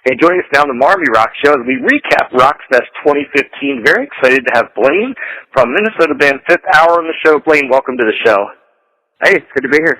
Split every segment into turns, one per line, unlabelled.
Hey, joining us now on the MARR Rock Show as we recap Rockfest 2015. Very excited to have Blaine from Minnesota band Fifth Hour on the show. Blaine, welcome to the show.
Hey, it's good to be here.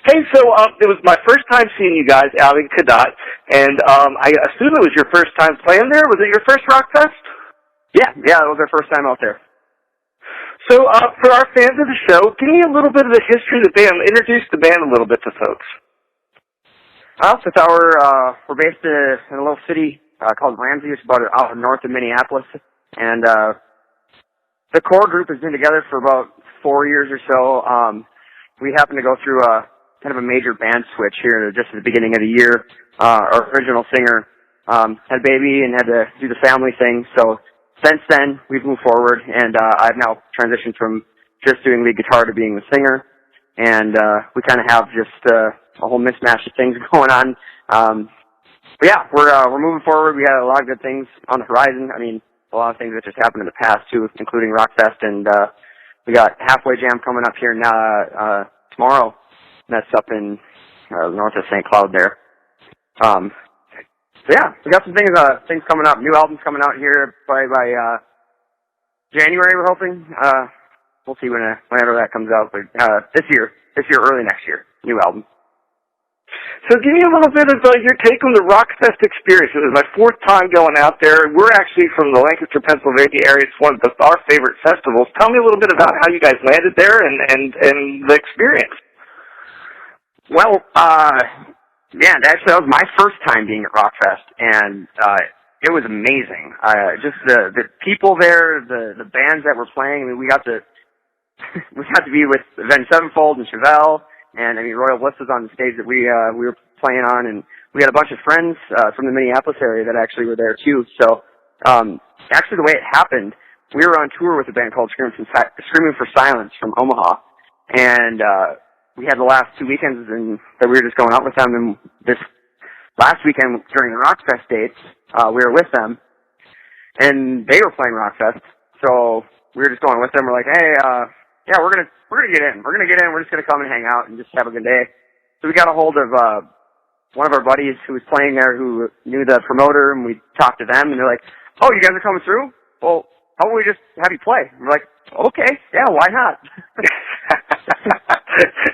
Hey, so it was my first time seeing you guys out in Cadott, and I assume it was your first time playing there. Was it your first Rockfest?
Yeah, it was our first time out there.
So for our fans of the show, give me a little bit of the history of the band. Introduce the band a little bit to folks.
Fifth Hour, we're based in a little city called Ramsey. It's about out north of Minneapolis. And the core group has been together for about 4 years or so. We happened to go through kind of a major band switch here just at the beginning of the year. Our original singer had a baby and had to do the family thing. So since then, we've moved forward, and I've now transitioned from just doing lead guitar to being the singer. And we kind of have just a whole mismatch of things going on. But yeah, we're moving forward. We got a lot of good things on the horizon. I mean, a lot of things that just happened in the past too, including Rockfest, and we got Halfway Jam coming up here now tomorrow. And that's up in north of St. Cloud there. So yeah, we got some things coming up. New albums coming out here probably by January. We're hoping. We'll see whenever that comes out. But this year, early next year, new album.
So give me a little bit of your take on the Rockfest experience. It was my fourth time going out there. We're actually from the Lancaster, Pennsylvania area. It's one of our favorite festivals. Tell me a little bit about how you guys landed there and the experience.
Well, yeah, actually that was my first time being at Rockfest, and it was amazing. Just the people there, the bands that were playing. I mean, we got to be with Avenged Sevenfold and Chevelle. And I mean, Royal Bliss was on the stage that we were playing on, and we had a bunch of friends from the Minneapolis area that actually were there too. So, actually, the way it happened, we were on tour with a band called Screaming for Silence from Omaha, and we had the last 2 weekends that we were just going out with them. And this last weekend during the Rockfest dates, we were with them, and they were playing Rockfest. So we were just going with them. We're like, hey, yeah, we're gonna get in. We're just gonna come and hang out and just have a good day. So we got a hold of one of our buddies who was playing there, who knew the promoter, and we talked to them, and they're like, "Oh, you guys are coming through? Well, how about we just have you play?" And we're like, "Okay, yeah, why not?"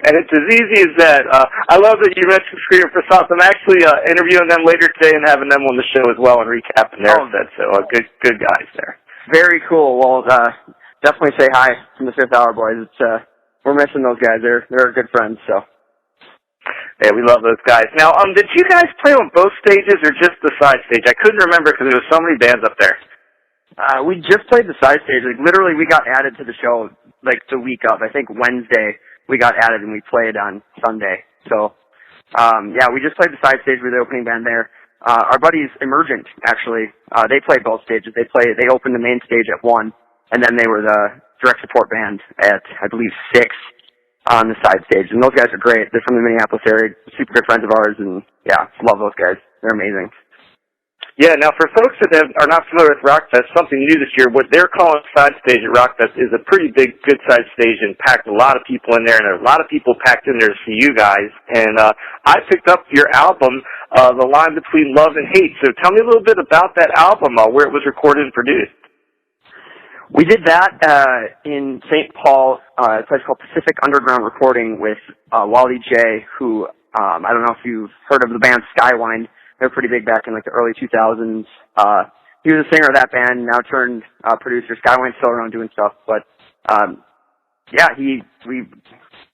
And it's as easy as that. I love that you mentioned Screaming for Silence. I'm actually interviewing them later today and having them on the show as well and recapping their set. So good guys there.
Very cool. Well, definitely say hi from the Fifth Hour boys. It's we're missing those guys. They're good friends. So
yeah, we love those guys. Now, did you guys play on both stages or just the side stage? I couldn't remember because there was so many bands up there.
We just played the side stage. Like literally, we got added to the show like the week of. I think Wednesday we got added and we played on Sunday. So yeah, we just played the side stage with the opening band there. Our buddies Emergent actually, they played both stages. They opened the main stage at 1. And then they were the direct support band at, I believe, 6 on the side stage. And those guys are great. They're from the Minneapolis area, super good friends of ours, and yeah, love those guys. They're amazing.
Yeah, now for folks that are not familiar with Rockfest, something new this year, what they're calling side stage at Rockfest is a pretty big, good-sized stage and packed a lot of people in there, and there are a lot of people packed in there to see you guys. And I picked up your album, The Line Between Love and Hate. So tell me a little bit about that album, where it was recorded and produced.
We did that in St. Paul, a place called Pacific Underground Recording with Wally J, who I don't know if you've heard of the band Skywind. They were pretty big back in like the early 2000s. He was a singer of that band, now turned producer. Skywind's still around doing stuff, but yeah, we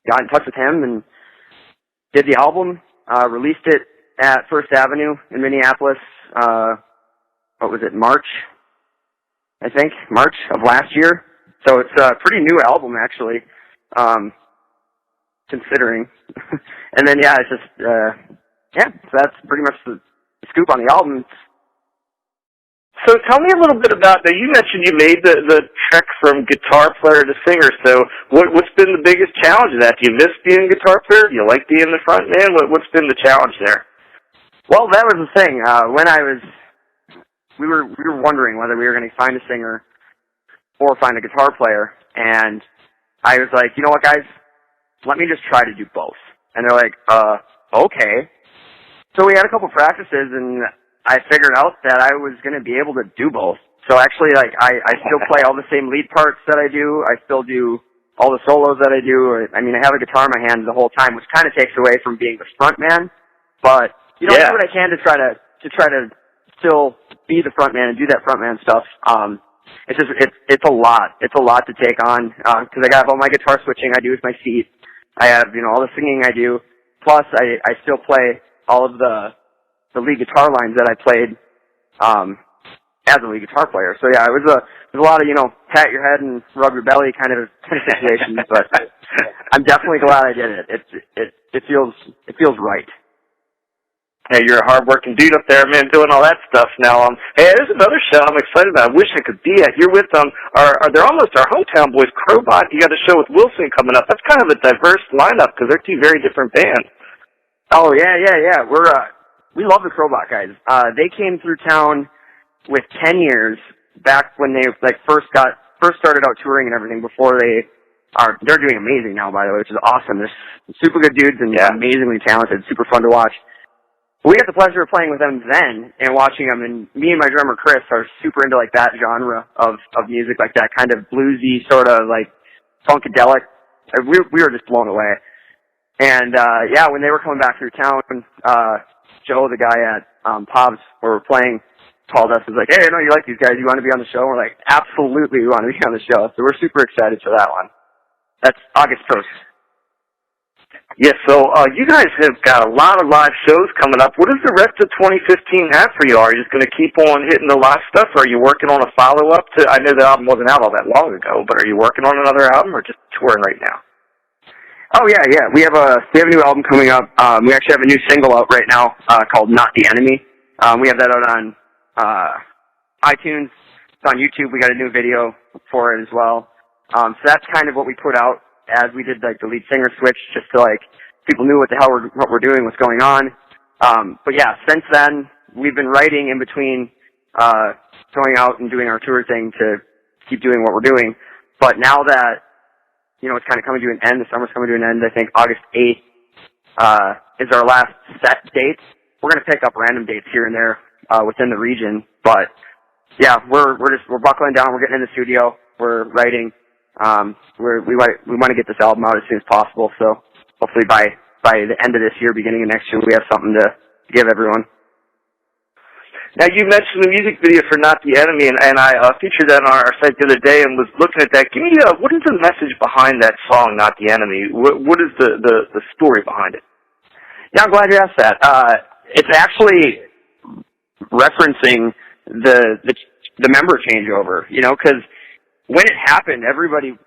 got in touch with him and did the album, released it at First Avenue in Minneapolis. What was it, March? I think, March of last year. So it's a pretty new album, actually, considering. And then, yeah, it's just, yeah, so that's pretty much the scoop on the album.
So tell me a little bit about that. You mentioned you made the trek from guitar player to singer. So what's been the biggest challenge of that? Do you miss being a guitar player? Do you like being the front man? What's been the challenge there?
Well, that was the thing. We were wondering whether we were going to find a singer or find a guitar player, and I was like, you know what, guys, let me just try to do both. And they're like, okay. So we had a couple practices, and I figured out that I was going to be able to do both. So actually, like, I still play all the same lead parts that I do. I still do all the solos that I do. I mean, I have a guitar in my hand the whole time, which kind of takes away from being the front man. But, you know, I do what I can to try to still be the front man and do that front man stuff. It's just, it's a lot. It's a lot to take on, cause I got all my guitar switching I do with my feet. I have, you know, all the singing I do. Plus, I still play all of the lead guitar lines that I played, as a lead guitar player. So yeah, there's a lot of, you know, pat your head and rub your belly kind of situations, but I'm definitely glad I did it. It feels right.
Hey, you're a hard-working dude up there, man, doing all that stuff now. Hey, there's another show I'm excited about. I wish I could be at. You're with they're almost our hometown boys, Crowbot. You got a show with Wilson coming up. That's kind of a diverse lineup because they're two very different bands.
Oh yeah. We love the Crowbot guys. They came through town with 10 years back when they first started out touring and everything. Before they're doing amazing now, by the way, which is awesome. They're super good dudes and amazingly talented, super fun to watch. We got the pleasure of playing with them then and watching them, and me and my drummer Chris are super into like that genre of music, like that kind of bluesy sort of like funkadelic. We were just blown away. And when they were coming back through town, Joe, the guy at Pob's where we're playing, called us and was like, "Hey, I know you like these guys. You want to be on the show?" We're like, "Absolutely, we want to be on the show." So we're super excited for that one. That's August 1st.
Yes, so you guys have got a lot of live shows coming up. What does the rest of 2015 have for you? Are you just going to keep on hitting the live stuff, or are you working on a follow-up to, I know the album wasn't out all that long ago, but are you working on another album or just touring right now?
Oh, yeah. We have a new album coming up. We actually have a new single out right now called Not the Enemy. We have that out on iTunes. It's on YouTube. We got a new video for it as well. So that's kind of what we put out as we did like the lead singer switch, just to like people knew what the hell what we're doing, what's going on. But yeah, since then we've been writing in between going out and doing our tour thing to keep doing what we're doing. But now that, you know, it's kind of coming to an end, the summer's coming to an end, I think August 8th is our last set dates. We're going to pick up random dates here and there within the region. But yeah, we're buckling down, we're getting in the studio, we're writing. We want to get this album out as soon as possible, so hopefully by the end of this year, beginning of next year, we have something to give everyone.
Now, you mentioned the music video for Not the Enemy, and I featured that on our site the other day and was looking at that. Give me, what is the message behind that song, Not the Enemy? What is the story behind it?
Yeah, I'm glad you asked that. It's actually referencing the member changeover, you know, because when it happened, everybody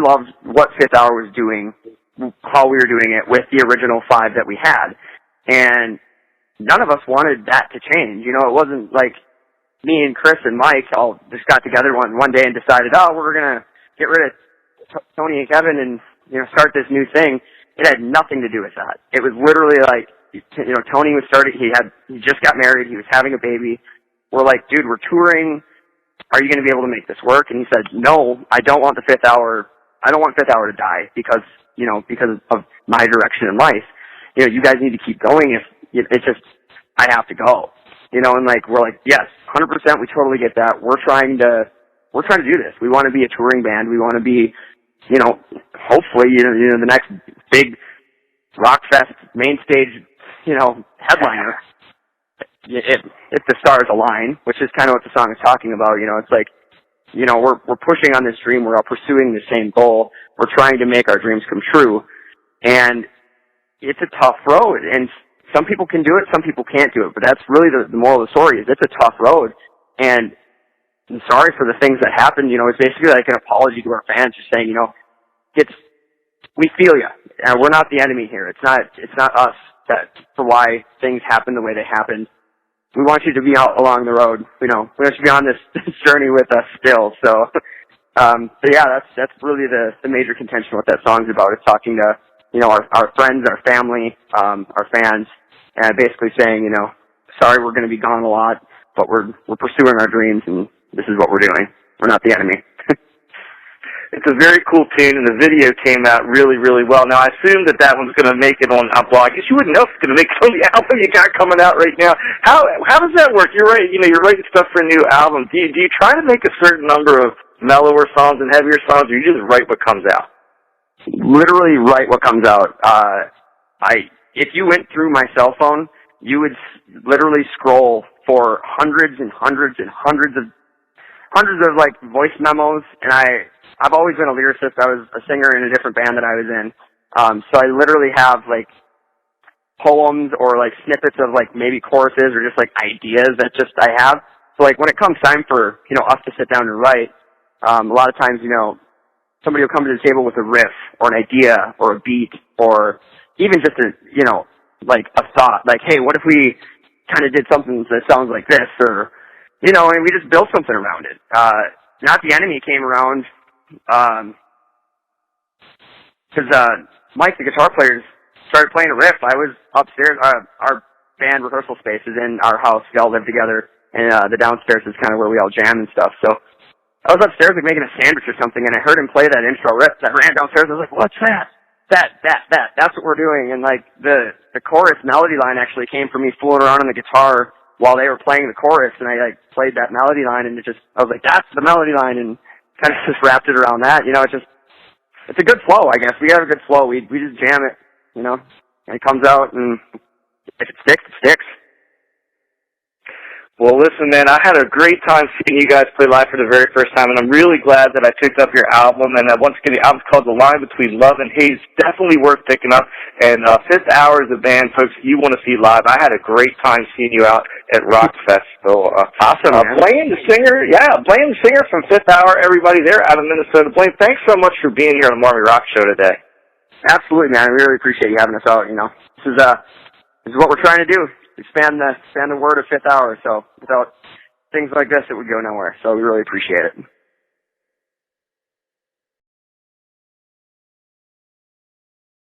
loved what Fifth Hour was doing, how we were doing it with the original 5 that we had. And none of us wanted that to change. You know, it wasn't like me and Chris and Mike all just got together one day and decided, oh, we're going to get rid of Tony and Kevin and, you know, start this new thing. It had nothing to do with that. It was literally like, you know, Tony was he just got married, he was having a baby. We're like, dude, we're touring. Are you going to be able to make this work? And he said, no, I don't want Fifth Hour to die because of my direction in life. You know, you guys need to keep going. It's just, I have to go, you know, and like, we're like, yes, 100%. We totally get that. We're trying to do this. We want to be a touring band. We want to be, you know, hopefully, you know, the next big rock fest main stage, you know, headliner. If the stars align, which is kind of what the song is talking about, you know, it's like, you know, we're pushing on this dream, we're all pursuing the same goal, we're trying to make our dreams come true, and it's a tough road, and some people can do it, some people can't do it, but that's really the moral of the story, is it's a tough road, and I'm sorry for the things that happened, you know, it's basically like an apology to our fans, just saying, you know, we feel you, and we're not the enemy here, it's not us for why things happened the way they happened. We want you to be out along the road, you know, we want you to be on this journey with us still, so yeah, that's really the major contention what that song's about. It's talking to, you know, our friends, our family, our fans, and basically saying, you know, sorry we're going to be gone a lot, but we're pursuing our dreams, and this is what we're doing. We're not the enemy.
It's a very cool tune, and the video came out really, really well. Now, I assume that one's going to make it on. Well, I guess you wouldn't know if it's going to make it on the album you got coming out right now. How does that work? You're right. You're writing stuff for a new album. Do you try to make a certain number of mellower songs and heavier songs, or you just write what comes out?
Literally write what comes out. If you went through my cell phone, you would literally scroll for hundreds and hundreds and hundreds of like voice memos, and I've always been a lyricist. I was a singer in a different band that I was in. So I literally have like poems or like snippets of like maybe choruses or just like ideas that just I have. So like when it comes time for, us to sit down and write, a lot of times, somebody will come to the table with a riff or an idea or a beat or even just like a thought, like, hey, what if we kind of did something that sounds like this, or, and we just built something around it. Not the Enemy came around, because Mike, the guitar player, started playing a riff. I was upstairs. Our band rehearsal space is in our house. We all live together, and the downstairs is kind of where we all jam and stuff. So I was upstairs like making a sandwich or something, and I heard him play that intro riff. I ran downstairs. I was like, "What's that? That's what we're doing." And like the chorus melody line actually came from me fooling around on the guitar while they were playing the chorus, and I like played that melody line, and I was like, "That's the melody line," and kind of just wrapped it around that. It's a good flow, I guess. We have a good flow. We just jam it, and it comes out, and if it sticks, it sticks.
Well, listen, man, I had a great time seeing you guys play live for the very first time, and I'm really glad that I picked up your album. And once again, the album's called The Line Between Love and Hate. It's definitely worth picking up. And Fifth Hour is a band, folks, you want to see live. I had a great time seeing you out at Rockfest. So,
awesome, man.
Blaine, the singer from Fifth Hour, everybody there out of Minnesota. Blaine, thanks so much for being here on the Marmy Rock Show today.
Absolutely, man. We really appreciate you having us out. This is what we're trying to do. Expand the word of Fifth Hour. So without things like this, it would go nowhere. So we really appreciate it.